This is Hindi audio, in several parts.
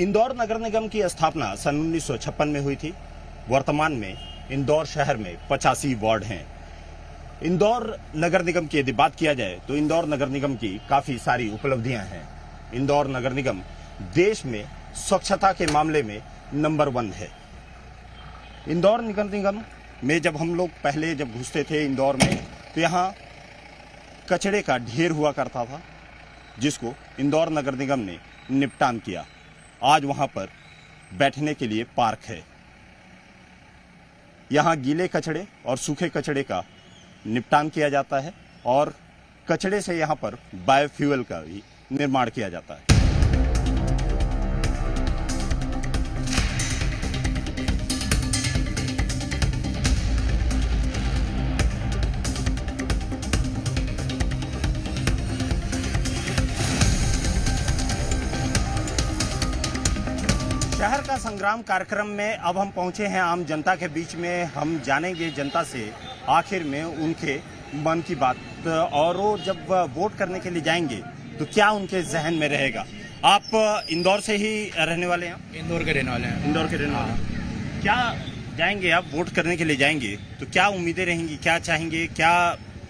इंदौर नगर निगम की स्थापना सन 1956 में हुई थी। वर्तमान में इंदौर शहर में 85 वार्ड हैं। इंदौर नगर निगम की यदि बात किया जाए तो इंदौर नगर निगम की काफी सारी उपलब्धियां हैं। इंदौर नगर निगम देश में स्वच्छता के मामले में नंबर 1 है। इंदौर नगर निगम में जब हम लोग पहले जब घुसते थे इंदौर में तो यहाँ कचरे का ढेर हुआ करता था, जिसको इंदौर नगर निगम ने निपटान किया। आज वहां पर बैठने के लिए पार्क है। यहाँ गीले कचड़े और सूखे कचड़े का निपटान किया जाता है और कचड़े से यहाँ पर बायोफ्यूल का भी निर्माण किया जाता है। शहर का संग्राम कार्यक्रम में अब हम पहुंचे हैं आम जनता के बीच में। हम जानेंगे जनता से आखिर में उनके मन की बात, और वो जब वोट करने के लिए जाएंगे तो क्या उनके जहन में रहेगा। आप इंदौर से ही रहने वाले हैं? इंदौर के रहने वाले हैं। इंदौर के रहने वाले हैं। क्या जाएंगे आप वोट करने के लिए जाएंगे तो क्या उम्मीदें रहेंगी, क्या चाहेंगे, क्या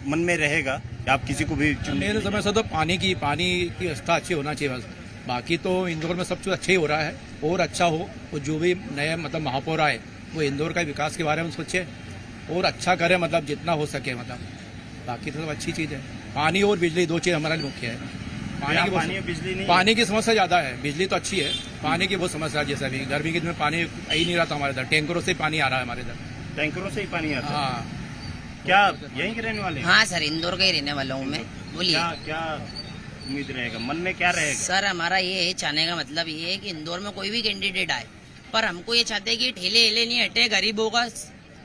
मन में रहेगा कि आप किसी को भी मेरे समय से तो पानी की व्यवस्था अच्छी होना चाहिए बस। बाकी तो इंदौर में सब कुछ अच्छा ही हो रहा है और अच्छा हो। और जो भी नए महापौर आए वो इंदौर का विकास के बारे में सोचे और अच्छा करे, जितना हो सके। बाकी तो सब अच्छी चीज़ है। पानी और बिजली 2 चीज़ हमारे लिए मुख्य है। पानी की समस्या ज़्यादा है, बिजली तो अच्छी है, पानी की बहुत समस्या है। जैसे अभी गर्मी के दिन में पानी आ ही नहीं रहा था हमारे इधर, टैंकरों से ही पानी आ रहा है हमारे इधर। टैंकरों से ही पानी आता है? हाँ। क्या यहीं के रहने वाले हैं? हाँ सर, इंदौर का ही रहने वाला हूँ मैं। बोलिए क्या उम्मीद रहेगा, मन में क्या रहेगा? सर हमारा ये चाहने का मतलब ये है कि इंदौर में कोई भी कैंडिडेट आए, पर हमको ये चाहते हैं कि ठेले हेले नहीं हटे, गरीबों का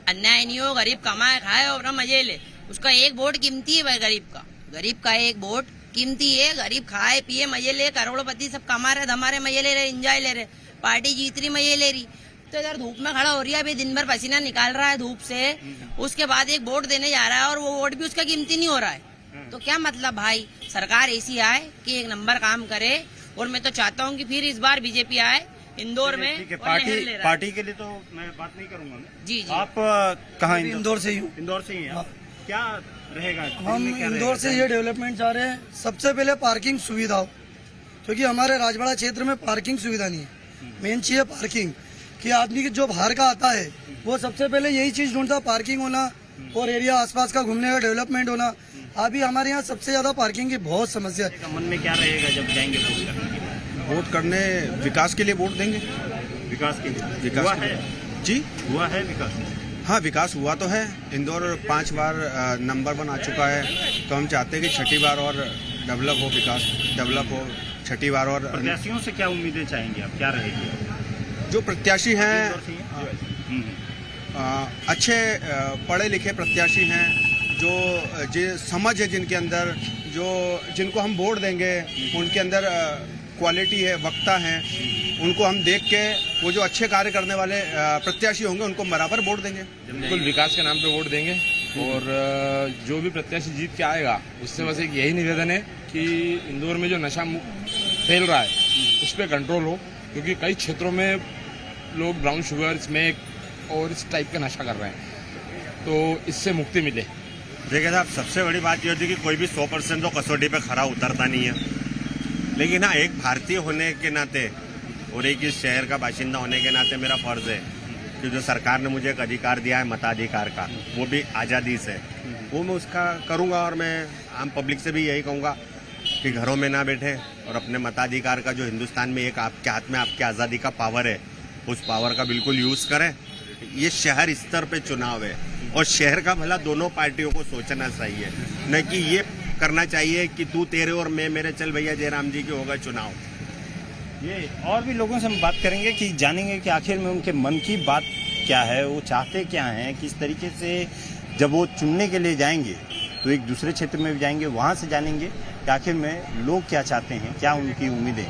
अन्याय नहीं हो, गरीब कमाए खाए और अपना मजे ले। उसका एक वोट कीमती है भाई, गरीब का एक वोट कीमती है। गरीब खाए पिए मजे ले, करोड़पति सब कमा रहे, हमारे मजे ले रहे, एंजॉय ले रहे, पार्टी जीत रही मजे ले रही। तो इधर धूप में खड़ा हो रही है, अभी दिन भर पसीना निकाल रहा है धूप से, उसके बाद एक वोट देने जा रहा है और वो वोट भी उसका कीमती नहीं हो रहा है। तो क्या मतलब भाई, सरकार ऐसी आए कि एक नंबर काम करे। और मैं तो चाहता हूँ कि फिर इस बार बीजेपी आए इंदौर में। ठीक है, पार्टी के लिए तो मैं बात नहीं करूंगा। जी जी। आप कहाँ? इंदौर से ही हूँ। इंदौर से ही हैं? क्या रहेगा? हम इंदौर से ये डेवलपमेंट चाह रहे हैं। सबसे पहले पार्किंग सुविधा हो, क्योंकि हमारे राजवाड़ा क्षेत्र में पार्किंग सुविधा नहीं है। मेन चीज है पार्किंग, कि आदमी जो बाहर का आता है वो सबसे पहले यही चीज ढूंढता, पार्किंग होना और एरिया आसपास का घूमने का डेवलपमेंट होना। अभी हमारे यहाँ सबसे ज्यादा पार्किंग की बहुत समस्या है। मन में क्या रहेगा जब जाएंगे वोट करने? विकास के लिए वोट देंगे। विकास के लिए? विकास हुआ है जी, हुआ है विकास? हाँ, विकास हुआ तो है। इंदौर 5 बार नंबर 1 आ चुका है, तो हम चाहते हैं कि 6ठी बार और डेवलप हो, विकास डेवलप हो 6ठी बार। और प्रत्याशियों से क्या उम्मीदें चाहेंगे आप, क्या रहेगी? जो प्रत्याशी हैं अच्छे पढ़े लिखे प्रत्याशी हैं, जो समझ है जिनके अंदर, जिनको हम वोट देंगे उनके अंदर क्वालिटी है, वक्ता हैं, उनको हम देख के वो जो अच्छे कार्य करने वाले प्रत्याशी होंगे उनको बराबर वोट देंगे। बिल्कुल विकास के नाम पे वोट देंगे। और जो भी प्रत्याशी जीत के आएगा उससे बस एक यही निवेदन है कि इंदौर में जो नशा फैल रहा है उस पर कंट्रोल हो, क्योंकि कई क्षेत्रों में लोग ब्राउन शुगर, स्मैक और इस टाइप का नशा कर रहे हैं, तो इससे मुक्ति मिले। देखिए साहब, सबसे बड़ी बात यह होती है कि कोई भी 100% तो कसौटी पे खरा उतरता नहीं है, लेकिन हाँ, एक भारतीय होने के नाते और एक इस शहर का बाशिंदा होने के नाते मेरा फर्ज है कि जो सरकार ने मुझे एक अधिकार दिया है मताधिकार का, वो भी आज़ादी से, वो मैं उसका करूँगा। और मैं आम पब्लिक से भी यही कहूँगा कि घरों में ना बैठे और अपने मताधिकार का, जो हिंदुस्तान में एक आपके हाथ में आपकी आज़ादी का पावर है, उस पावर का बिल्कुल यूज़ करें। ये शहर स्तर पे चुनाव है और शहर का भला दोनों पार्टियों को सोचना चाहिए, न कि ये करना चाहिए कि तू तेरे और मैं मेरे, चल भैया जयराम जी के होगा चुनाव। ये और भी लोगों से हम बात करेंगे कि जानेंगे कि आखिर में उनके मन की बात क्या है, वो चाहते क्या हैं, किस तरीके से जब वो चुनने के लिए जाएंगे तो एक दूसरे क्षेत्र में भी जाएंगे, वहाँ से जानेंगे कि आखिर में लोग क्या चाहते हैं, क्या उनकी उम्मीदें।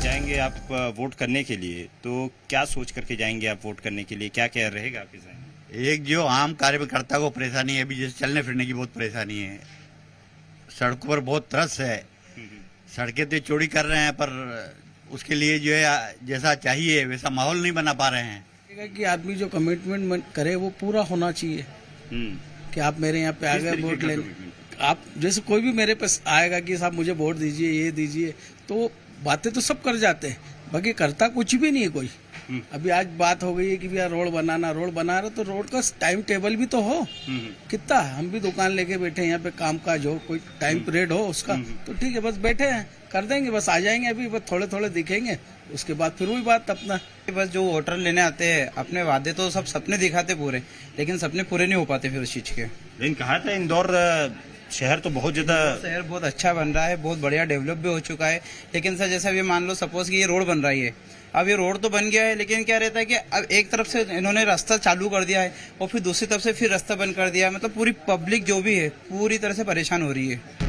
जाएंगे आप वोट करने के लिए, तो क्या सोच करके जाएंगे आप वोट करने के लिए, क्या क्या रहेगा आपके साथ? एक जो आम कार्यकर्ता को परेशानी है, अभी जैसे चलने फिरने की बहुत परेशानी है, सड़कों पर बहुत तरस है, सड़कें तो चौड़ी कर रहे हैं पर उसके लिए जो है जैसा चाहिए वैसा माहौल नहीं बना पा रहे हैं। कि आदमी जो कमिटमेंट करे वो पूरा होना चाहिए कि आप मेरे यहाँ पे आ गए वोट लेने, आप जैसे कोई भी मेरे पास आएगा कि साहब मुझे वोट दीजिए, ये दीजिए, तो बातें तो सब कर जाते हैं, बाकी करता कुछ भी नहीं है कोई। अभी आज बात हो गई है कि भैया रोड बना रहे, तो रोड का टाइम टेबल भी तो हो, कितना हम भी दुकान लेके बैठे हैं यहाँ पे, काम काज हो, कोई टाइम पीरियड हो उसका, तो ठीक है, बस बैठे हैं, कर देंगे, बस आ जाएंगे, अभी बस थोड़े थोड़े दिखेंगे, उसके बाद फिर वही बात अपना। बस जो वोटर लेने आते हैं अपने वादे तो सब सपने दिखाते पूरे, लेकिन सपने पूरे नहीं हो पाते फिर उस चीज के। लेकिन कहा था इंदौर शहर तो बहुत ज्यादा, शहर बहुत अच्छा बन रहा है, बहुत बढ़िया डेवलप भी हो चुका है, लेकिन सर जैसा अभी मान लो सपोज कि ये रोड बन रही है, अब ये रोड तो बन गया है, लेकिन क्या रहता है कि अब एक तरफ से इन्होंने रास्ता चालू कर दिया है और फिर दूसरी तरफ से फिर रास्ता बंद कर दिया है, मतलब पूरी पब्लिक जो भी है पूरी तरह से परेशान हो रही है।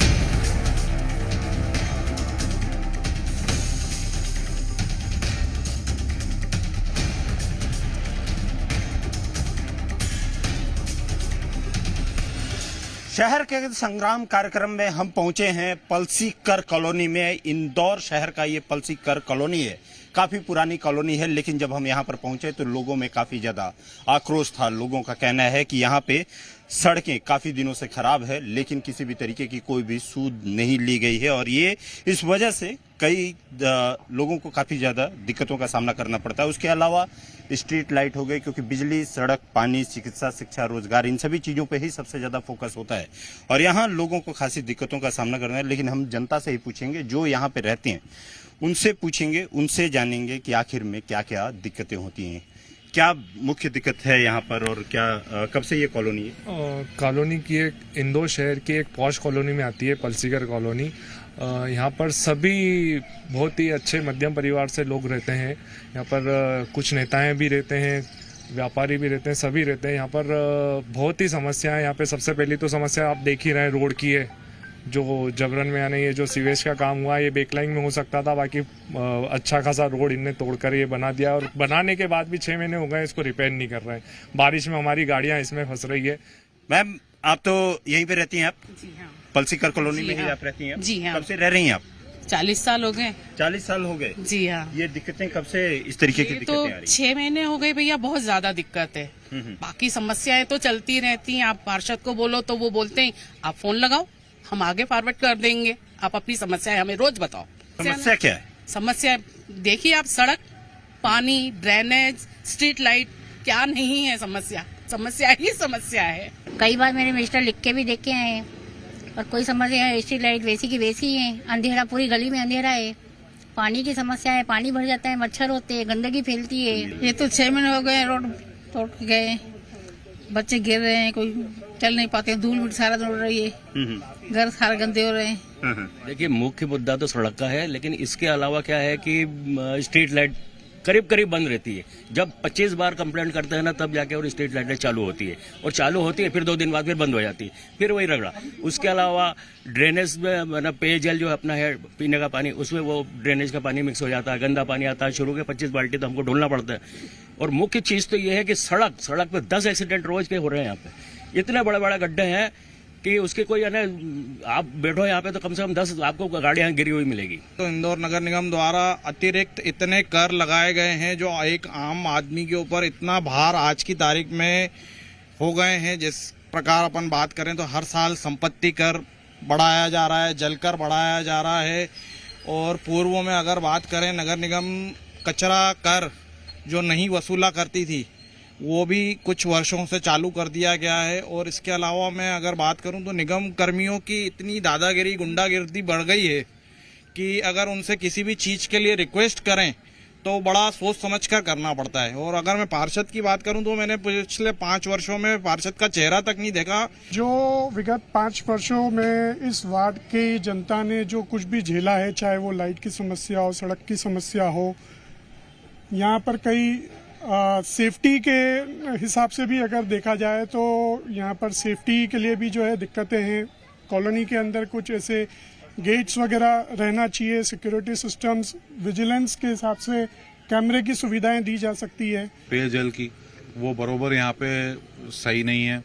शहर के संग्राम कार्यक्रम में हम पहुंचे हैं पलसीकर कॉलोनी में। इंदौर शहर का ये पलसीकर कॉलोनी है, काफी पुरानी कॉलोनी है, लेकिन जब हम यहाँ पर पहुंचे तो लोगों में काफी ज्यादा आक्रोश था। लोगों का कहना है कि यहाँ पे सड़कें काफी दिनों से खराब है, लेकिन किसी भी तरीके की कोई भी सूद नहीं ली गई है, और ये इस वजह से कई लोगों को काफी ज्यादा दिक्कतों का सामना करना पड़ता है। उसके अलावा स्ट्रीट लाइट हो गई, क्योंकि बिजली, सड़क, पानी, चिकित्सा, शिक्षा, रोजगार, इन सभी चीजों पे ही सबसे ज्यादा फोकस होता है, और यहाँ लोगों को खासी दिक्कतों का सामना करना है। लेकिन हम जनता से ही पूछेंगे, जो यहाँ पे रहते हैं उनसे पूछेंगे, उनसे जानेंगे कि आखिर में क्या क्या दिक्कतें होती हैं, क्या मुख्य दिक्कत है यहाँ पर, और क्या कब से ये कॉलोनी है? कॉलोनी की एक इंदौर शहर की एक पॉश कॉलोनी में आती है पलसीकर कॉलोनी। यहाँ पर सभी बहुत ही अच्छे मध्यम परिवार से लोग रहते हैं। यहाँ पर कुछ नेताएं भी रहते हैं, व्यापारी भी रहते हैं, सभी रहते हैं। यहाँ पर बहुत ही समस्याएं, यहाँ पे सबसे पहली तो समस्या आप देख ही रहे हैं रोड की है, जो जबरन में यानी ये जो सीवेज का काम हुआ ये बेकलाइन में हो सकता था, बाकी अच्छा खासा रोड इनने तोड़कर ये बना दिया, और बनाने के बाद भी 6 महीने हो गए इसको रिपेयर नहीं कर रहे हैं। बारिश में हमारी गाड़ियां इसमें फंस रही है। मैम, आप तो यहीं पे रहती हैं? आप जी हाँ, पलसीकर कॉलोनी में ही हाँ। आप रहती हैं? जी हाँ। कब से रह रही हैं आप? 40 साल हो गए। 40 साल हो गए? जी हाँ। ये दिक्कतें कब से इस तरीके की ये दिक्कतें तो आ रही हैं? 6 महीने हो गए भैया, बहुत ज्यादा दिक्कत है। बाकी समस्याएं तो चलती रहती हैं, आप पार्षद को बोलो तो वो बोलते हैं आप फोन लगाओ, हम आगे फॉरवर्ड कर देंगे, आप अपनी समस्याएं हमें रोज बताओ। समस्या क्या है? समस्या देखिए आप, सड़क, पानी, ड्रेनेज, स्ट्रीट लाइट, क्या नहीं है समस्या? समस्या ही समस्या है। कई बार मेरे मिनिस्टर लिख के भी देख के आए और कोई समस्या है, स्ट्रीट लाइट वैसी की वैसी है, अंधेरा, पूरी गली में अंधेरा है, पानी की समस्या है, पानी भर जाता है, मच्छर होते हैं, गंदगी फैलती है। ये तो 6 महीने हो गए, रोड तोड़ गए, बच्चे गिर रहे हैं, कोई चल नहीं पाते, धूल मिट्टी सारा दिन उड़ रही है, घर सारे गंदे हो रहे हैं। देखिए, मुख्य मुद्दा तो सड़क का है, लेकिन इसके अलावा क्या है कि स्ट्रीट लाइट करीब करीब बंद रहती है। जब 25 बार कंप्लेंट करते हैं ना, तब जाके और स्ट्रीट लाइटें चालू होती है, और चालू होती है फिर 2 दिन बाद फिर बंद हो जाती है, फिर वही रगड़ा। उसके अलावा ड्रेनेज में मतलब पेयजल जो अपना है पीने का पानी, उसमें वो ड्रेनेज का पानी मिक्स हो जाता है, गंदा पानी आता है, शुरू के 25 बाल्टी तो हमको ढूंढना पड़ता है। और मुख्य चीज तो ये है कि सड़क पे 10 एक्सीडेंट रोज के हो रहे हैं। यहाँ पे इतने बड़े बड़े गड्ढे हैं कि उसके कोई है ना, आप बैठो यहाँ पे तो कम से कम 10 आपको गाड़ियां गिरी हुई मिलेगी। तो इंदौर नगर निगम द्वारा अतिरिक्त इतने कर लगाए गए हैं जो एक आम आदमी के ऊपर इतना भार आज की तारीख में हो गए हैं। जिस प्रकार अपन बात करें तो हर साल संपत्ति कर बढ़ाया जा रहा है, जल कर बढ़ाया जा रहा है, और पूर्व में अगर बात करें नगर निगम कचरा कर जो नहीं वसूला करती थी वो भी कुछ वर्षों से चालू कर दिया गया है। और इसके अलावा मैं अगर बात करूं तो निगम कर्मियों की इतनी दादागिरी, गुंडागिर्दी बढ़ गई है कि अगर उनसे किसी भी चीज़ के लिए रिक्वेस्ट करें तो बड़ा सोच समझ कर करना पड़ता है। और अगर मैं पार्षद की बात करूं तो मैंने पिछले 5 वर्षों में पार्षद का चेहरा तक नहीं देखा। जो विगत 5 वर्षों में इस वार्ड की जनता ने जो कुछ भी झेला है, चाहे वो लाइट की समस्या हो, सड़क की समस्या हो, यहाँ पर कई सेफ्टी के हिसाब से भी अगर देखा जाए तो यहाँ पर सेफ्टी के लिए भी जो है दिक्कतें हैं। कॉलोनी के अंदर कुछ ऐसे गेट्स वगैरह रहना चाहिए, सिक्योरिटी सिस्टम्स, विजिलेंस के हिसाब से कैमरे की सुविधाएं दी जा सकती है। पेयजल की वो बरोबर यहाँ पे सही नहीं है।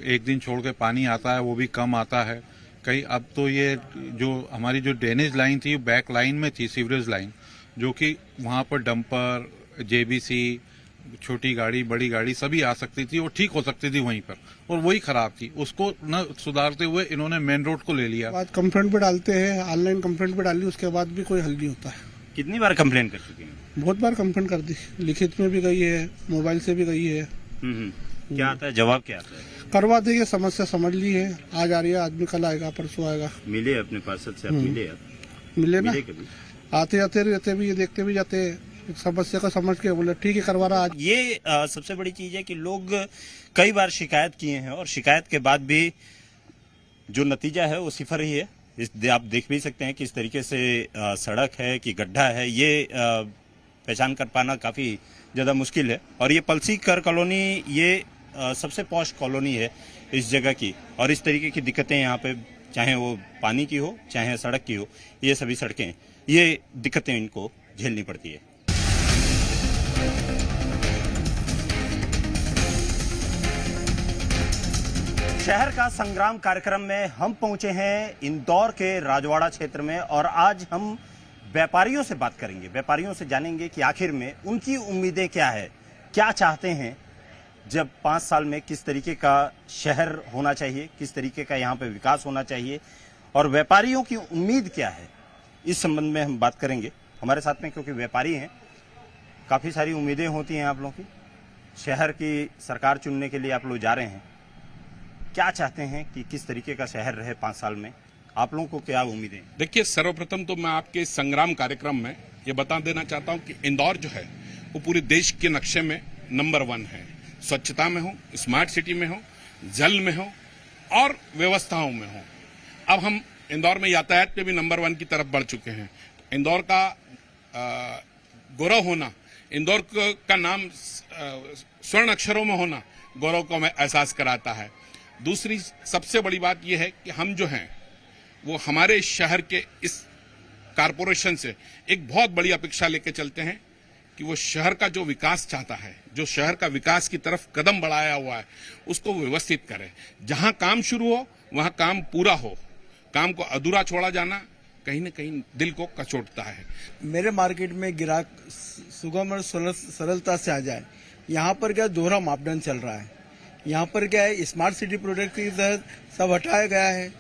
एक दिन छोड़ के पानी आता है, वो भी कम आता है। कई अब तो ये जो हमारी जो ड्रेनेज लाइन थी बैक लाइन में थी, सीवरेज लाइन, जो कि वहाँ पर डंपर, जेबीसी, छोटी गाड़ी, बड़ी गाड़ी सभी आ सकती थी और ठीक हो सकती थी वहीं पर, और वही खराब थी। उसको न सुधारते हुए इन्होंने मेन रोड को ले लिया। बाद कंप्लेंट भी डालते हैं, ऑनलाइन कंप्लेंट भी डाली, उसके बाद भी कोई हल नहीं होता है। कितनी बार कंप्लेन कर चुके हैं? बहुत बार कंप्लेंट कर दी, लिखित में भी गई है, मोबाइल से भी गई है। क्या आता है, जवाब क्या आता है? करवा देंगे, समस्या समझ ली है, आज आ रही है, आदमी कल आएगा, परसों आएगा। मिले अपने पार्षद से? आप मिले? मिले ना, कभी? आते जाते रहते भी, देखते भी जाते, समस्या को समझ के बोले ठीक है करवा रहा। आज ये सबसे बड़ी चीज है कि लोग कई बार शिकायत किए हैं और शिकायत के बाद भी जो नतीजा है वो सिफर ही है। आप देख भी सकते हैं कि इस तरीके से सड़क है कि गड्ढा है, ये पहचान कर पाना काफी ज्यादा मुश्किल है। और ये पलसीकर कॉलोनी, ये सबसे पॉश कॉलोनी है इस जगह की, और इस तरीके की दिक्कतें यहाँ पे, चाहे वो पानी की हो चाहे सड़क की हो, ये सभी सड़कें, ये दिक्कतें इनको झेलनी पड़ती है। शहर का संग्राम कार्यक्रम में हम पहुंचे हैं इंदौर के राजवाड़ा क्षेत्र में, और आज हम व्यापारियों से बात करेंगे, व्यापारियों से जानेंगे कि आखिर में उनकी उम्मीदें क्या है, क्या चाहते हैं, जब 5 साल में किस तरीके का शहर होना चाहिए, किस तरीके का यहाँ पे विकास होना चाहिए, और व्यापारियों की उम्मीद क्या है, इस संबंध में हम बात करेंगे। हमारे साथ में क्योंकि व्यापारी हैं, काफ़ी सारी उम्मीदें होती हैं आप लोगों की, शहर की सरकार चुनने के लिए आप लोग जा रहे हैं, क्या चाहते हैं कि किस तरीके का शहर रहे 5 साल में, आप लोगों को क्या उम्मीदें? देखिए, सर्वप्रथम तो मैं आपके संग्राम कार्यक्रम में ये बता देना चाहता हूं कि इंदौर जो है वो पूरे देश के नक्शे में नंबर 1 है। स्वच्छता में हो, स्मार्ट सिटी में हो, जल में हो और व्यवस्थाओं में हो। अब हम इंदौर में यातायात पे भी नंबर 1 की तरफ बढ़ चुके हैं। इंदौर का गौरव होना, इंदौर का नाम स्वर्ण अक्षरों में होना गौरव को हमें एहसास कराता है। दूसरी सबसे बड़ी बात यह है कि हम जो हैं वो हमारे शहर के इस कारपोरेशन से एक बहुत बड़ी अपेक्षा लेके चलते हैं कि वो शहर का जो विकास चाहता है, जो शहर का विकास की तरफ कदम बढ़ाया हुआ है, उसको व्यवस्थित करे। जहां काम शुरू हो वहां काम पूरा हो। काम को अधूरा छोड़ा जाना कहीं न कहीं दिल को कचोटता है। मेरे मार्केट में ग्राहक सुगम और सरलता से आ जाए। यहाँ पर क्या दोहरा मापदंड चल रहा है। यहाँ पर क्या है, स्मार्ट सिटी प्रोजेक्ट के तहत सब हटाया गया है,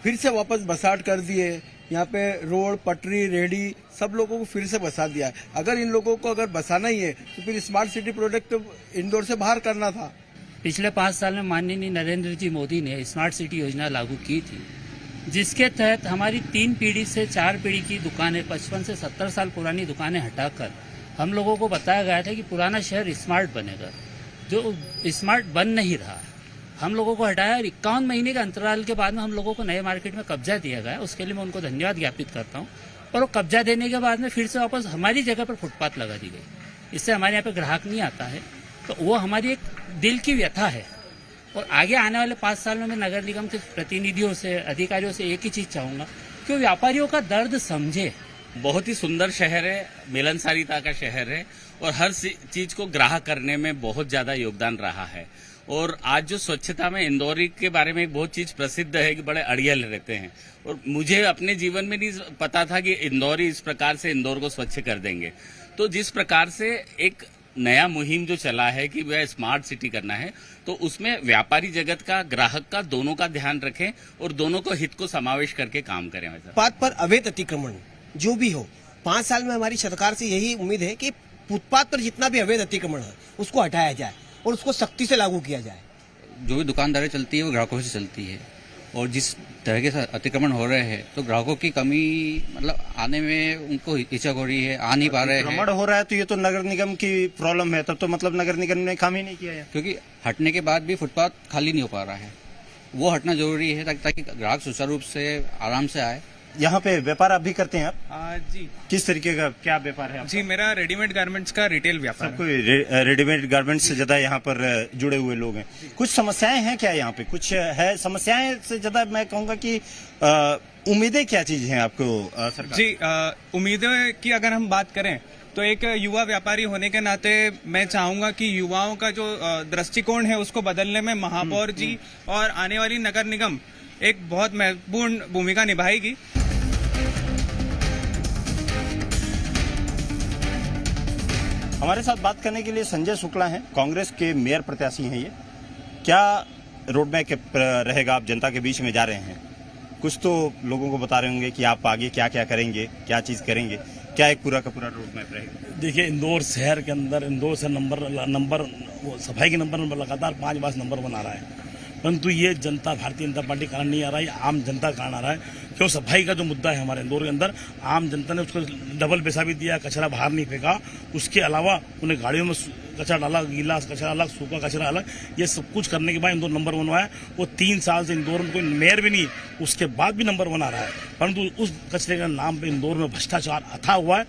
फिर से वापस बसाट कर दिए। यहाँ पे रोड, पटरी, रेहड़ी सब लोगों को फिर से बसा दिया है। अगर इन लोगों को अगर बसाना ही है तो फिर स्मार्ट सिटी प्रोजेक्ट तो इंदौर से बाहर करना था। पिछले 5 साल में माननीय नरेंद्र जी मोदी ने स्मार्ट सिटी योजना लागू की थी, जिसके तहत हमारी 3 पीढ़ी से 4 पीढ़ी की दुकानें, 55 से 70 साल पुरानी दुकानें हटाकर हम लोगों को बताया गया था कि पुराना शहर स्मार्ट बनेगा, जो स्मार्ट बन नहीं रहा। हम लोगों को हटाया और 51 महीने के अंतराल के बाद में हम लोगों को नए मार्केट में कब्जा दिया गया। उसके लिए मैं उनको धन्यवाद ज्ञापित करता हूँ। और वो कब्जा देने के बाद में फिर से वापस हमारी जगह पर फुटपाथ लगा दी गई। इससे हमारे यहाँ पे ग्राहक नहीं आता है, तो वो हमारी एक दिल की व्यथा है। और आगे आने वाले 5 साल में मैं नगर निगम के प्रतिनिधियों से, अधिकारियों से एक ही चीज चाहूंगा कि व्यापारियों का दर्द समझे। बहुत ही सुंदर शहर है, मिलनसारिता का शहर है और हर चीज को ग्राहक करने में बहुत ज्यादा योगदान रहा है। और आज जो स्वच्छता में इंदौरी के बारे में एक बहुत चीज प्रसिद्ध है कि बड़े अड़ियल रहते हैं, और मुझे अपने जीवन में नहीं पता था कि इंदौरी इस प्रकार से इंदौर को स्वच्छ कर देंगे। तो जिस प्रकार से एक नया मुहिम जो चला है कि वह स्मार्ट सिटी करना है, तो उसमें व्यापारी जगत का, ग्राहक का, दोनों का ध्यान रखें और दोनों को हित को समावेश करके काम करें। फुटपाथ पर अवैध अतिक्रमण जो भी हो, 5 साल में हमारी सरकार से यही उम्मीद है कि फुटपाथ पर जितना भी अवैध अतिक्रमण है उसको हटाया जाए और उसको सख्ती से लागू किया जाए। जो भी दुकानदारी चलती है वो ग्राहकों से चलती है, और जिस तरह के अतिक्रमण हो रहे हैं तो ग्राहकों की कमी, मतलब आने में उनको हिचक हो रही है, आ नहीं पा रहे हैं। अतिक्रमण हो रहा है तो ये तो नगर निगम की प्रॉब्लम है, तब तो मतलब नगर निगम ने काम ही नहीं किया है। क्योंकि हटने के बाद भी फुटपाथ खाली नहीं हो पा रहा है, वो हटना जरूरी है ताकि ग्राहक सुचारू रूप से आराम से आए। यहाँ पे व्यापार आप भी करते हैं आप? जी। किस तरीके का क्या व्यापार है आपका? जी, मेरा रेडीमेड गारमेंट्स का रिटेल व्यापार है। सबको रेडीमेड गारमेंट्स से ज्यादा यहाँ पर जुड़े हुए लोग हैं। कुछ समस्याएं हैं क्या यहाँ पे? कुछ है समस्याएं से ज्यादा मैं कहूँगा कि उम्मीदें क्या चीज हैं आपको सरकार? जी, उम्मीदें की अगर हम बात करें तो एक युवा व्यापारी होने के नाते मैं चाहूंगा कि युवाओं का जो दृष्टिकोण है उसको बदलने में महापौर जी और आने वाली नगर निगम एक बहुत महत्वपूर्ण भूमिका निभाएगी। हमारे साथ बात करने के लिए संजय शुक्ला हैं, कांग्रेस के मेयर प्रत्याशी हैं। ये क्या रोड मैप रहेगा? आप जनता के बीच में जा रहे हैं, कुछ तो लोगों को बता रहे होंगे कि आप आगे क्या क्या करेंगे, क्या चीज करेंगे, क्या एक पूरा का पूरा रोड मैप रहेगा? देखिए, इंदौर शहर के अंदर इंदौर से नंबर सफाई के नंबर लगातार 5 बार नंबर बना रहा है, परंतु ये जनता भारतीय जनता पार्टी कारण नहीं आ रहा है, आम जनता कारण आ रहा है। क्यों? सफाई का जो मुद्दा है हमारे इंदौर के अंदर, आम जनता ने उसको डबल पैसा भी दिया, कचरा बाहर नहीं फेंका, उसके अलावा उन्हें गाड़ियों में कचरा डाला, गीला कचरा अलग, सूखा कचरा अलग, ये सब कुछ करने के बाद इंदौर नंबर 1 हुआ है। वो 3 साल से इंदौर में कोई मेयर भी नहीं, उसके बाद भी नंबर 1 आ रहा है, परंतु उस कचरे के नाम पे इंदौर में भ्रष्टाचार अथाह हुआ है।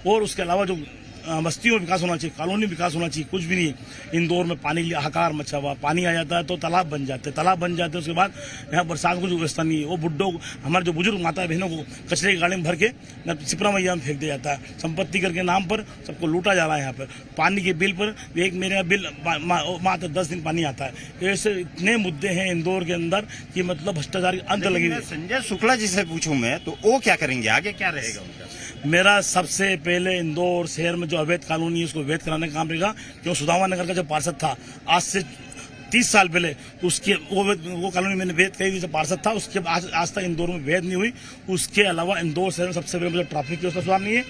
और उसके अलावा जो बस्तियों में विकास होना चाहिए, कॉलोनी में विकास होना चाहिए, कुछ भी नहीं। इंदौर में पानी के लिए हाहाकार मचा हुआ, पानी आ जाता है तो तालाब बन जाते हैं, उसके बाद यहाँ बरसात को जो व्यवस्था नहीं है। वो बुड्ढों हमारे जो बुजुर्ग माता बहनों को कचरे की गाड़ी में भर के सिपरा मैया में फेंक दिया जाता है। संपत्ति करके नाम पर सबको लूटा जा रहा है। यहाँ पर पानी के बिल पर एक मेरे बिल मात्र 10 दिन पानी आता है। ऐसे इतने मुद्दे हैं इंदौर के अंदर कि मतलब भ्रष्टाचार की अंत लगी। संजय शुक्ला जी से पूछूं मैं तो वो क्या करेंगे, आगे क्या रहेगा उनका? मेरा सबसे पहले इंदौर शहर में जो अवैध कानूनी है उसको वैध कराने का काम रहेगा। क्यों? सुदामा नगर का जो पार्षद था आज से 30 साल पहले, उसके वो कानूनी मैंने वैध कही थी, पार्षद था, उसके आज तक इंदौर में वैध नहीं हुई। उसके अलावा इंदौर शहर में सबसे पहले मुझे ट्रैफिक की व्यवस्था सुधार नहीं है।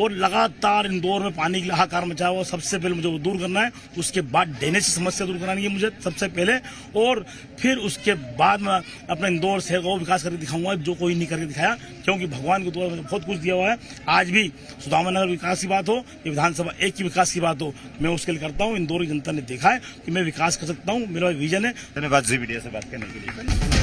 और लगातार इंदौर में पानी की हाहाकार मचा हुआ, सबसे पहले मुझे वो दूर करना है। उसके बाद ड्रेनेज की समस्या दूर करानी है मुझे सबसे पहले, और फिर उसके बाद मैं अपने इंदौर शहर को विकास करके दिखाऊंगा जो कोई नहीं करके दिखाया, क्योंकि भगवान के द्वारा मुझे बहुत कुछ दिया हुआ है। आज भी सुदामा नगर विकास की बात हो या विधानसभा 1 की विकास की बात हो, मैं उसके लिए करता हूँ। इंदौर की जनता ने देखा है कि मैं विकास कर सकता हूँ, मेरा विजन है। धन्यवाद जी मीडिया से बात करने के लिए।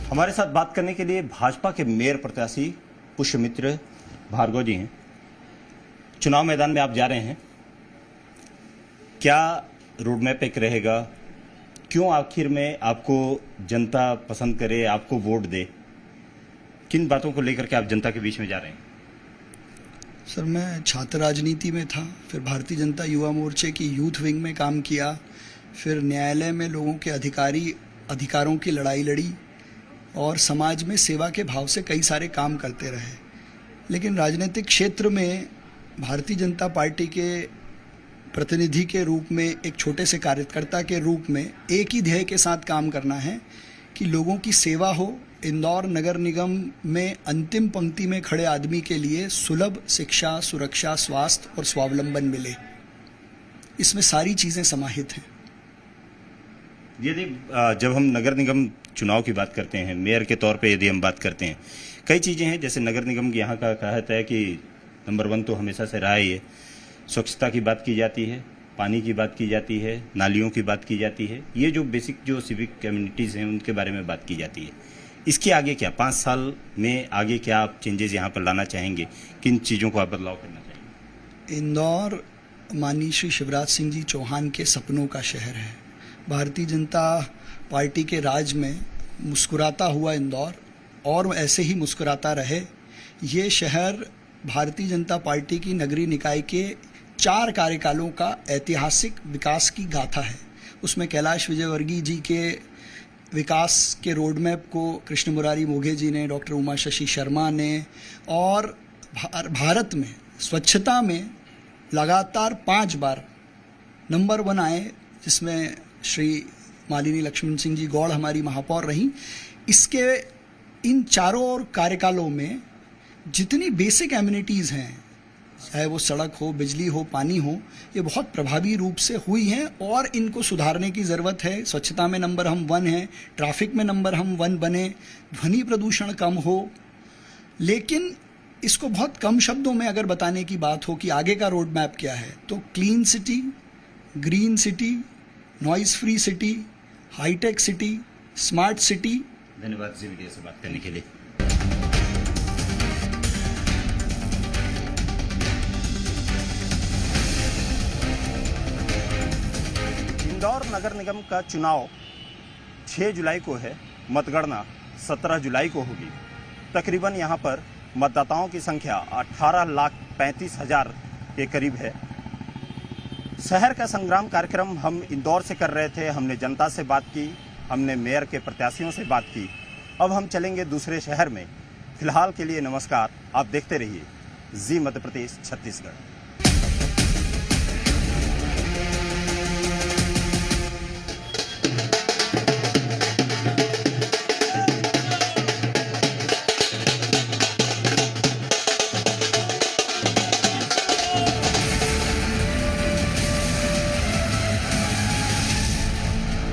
हमारे साथ बात करने के लिए भाजपा के मेयर प्रत्याशी पुष्यमित्र भार्गव जी हैं। चुनाव मैदान में आप जा रहे हैं, क्या रोड मैप एक रहेगा? क्यों आखिर में आपको जनता पसंद करे, आपको वोट दे? किन बातों को लेकर के आप जनता के बीच में जा रहे हैं? सर, मैं छात्र राजनीति में था, फिर भारतीय जनता युवा मोर्चे की यूथ विंग में काम किया, फिर न्यायालय में लोगों के अधिकारों की लड़ाई लड़ी और समाज में सेवा के भाव से कई सारे काम करते रहे। लेकिन राजनीतिक क्षेत्र में भारतीय जनता पार्टी के प्रतिनिधि के रूप में, एक छोटे से कार्यकर्ता के रूप में एक ही ध्येय के साथ काम करना है कि लोगों की सेवा हो। इंदौर नगर निगम में अंतिम पंक्ति में खड़े आदमी के लिए सुलभ शिक्षा, सुरक्षा, स्वास्थ्य और स्वावलंबन मिले। इसमें सारी चीज़ें समाहित हैं। यदि जब हम नगर निगम चुनाव की बात करते हैं, मेयर के तौर पे यदि हम बात करते हैं, कई चीज़ें हैं। जैसे नगर निगम की यहाँ का कहता है कि नंबर 1 तो हमेशा से रहा ही है। स्वच्छता की बात की जाती है, पानी की बात की जाती है, नालियों की बात की जाती है। ये जो बेसिक जो सिविक कम्युनिटीज़ हैं उनके बारे में बात की जाती है। इसके आगे क्या, 5 साल में आगे क्या आप चेंजेस यहाँ पर लाना चाहेंगे? किन चीज़ों को आप बदलाव करना चाहेंगे? इंदौर माननीय श्री शिवराज सिंह जी चौहान के सपनों का शहर है। भारतीय जनता पार्टी के राज में मुस्कुराता हुआ इंदौर और ऐसे ही मुस्कुराता रहे। ये शहर भारतीय जनता पार्टी की नगरीय निकाय के 4 कार्यकालों का ऐतिहासिक विकास की गाथा है। उसमें कैलाश विजयवर्गीय जी के विकास के रोड मैप को कृष्ण मुरारी मोघे जी ने, डॉक्टर उमा शशि शर्मा ने, और भारत में स्वच्छता में लगातार 5 बार नंबर 1 आए, जिसमें श्री मालिनी लक्ष्मण सिंह जी गौड़ हमारी महापौर रहीं। इसके इन चारों और कार्यकालों में जितनी बेसिक एमिनिटीज़ हैं, चाहे वो सड़क हो, बिजली हो, पानी हो, ये बहुत प्रभावी रूप से हुई हैं और इनको सुधारने की ज़रूरत है। स्वच्छता में नंबर हम 1 हैं, ट्रैफिक में नंबर हम 1 बने, ध्वनि प्रदूषण कम हो। लेकिन इसको बहुत कम शब्दों में अगर बताने की बात हो कि आगे का रोड मैप क्या है, तो clean city, green city, noise free city, hitech city, smart city. धन्यवाद जी मीडिया से बात करने के लिए। इंदौर नगर निगम का चुनाव 6 जुलाई को है, मतगणना 17 जुलाई को होगी। तकरीबन यहाँ पर मतदाताओं की संख्या 18,35,000 के करीब है। शहर का संग्राम कार्यक्रम हम इंदौर से कर रहे थे। हमने जनता से बात की, हमने मेयर के प्रत्याशियों से बात की। अब हम चलेंगे दूसरे शहर में। फिलहाल के लिए नमस्कार। आप देखते रहिए जी मध्य प्रदेश छत्तीसगढ़।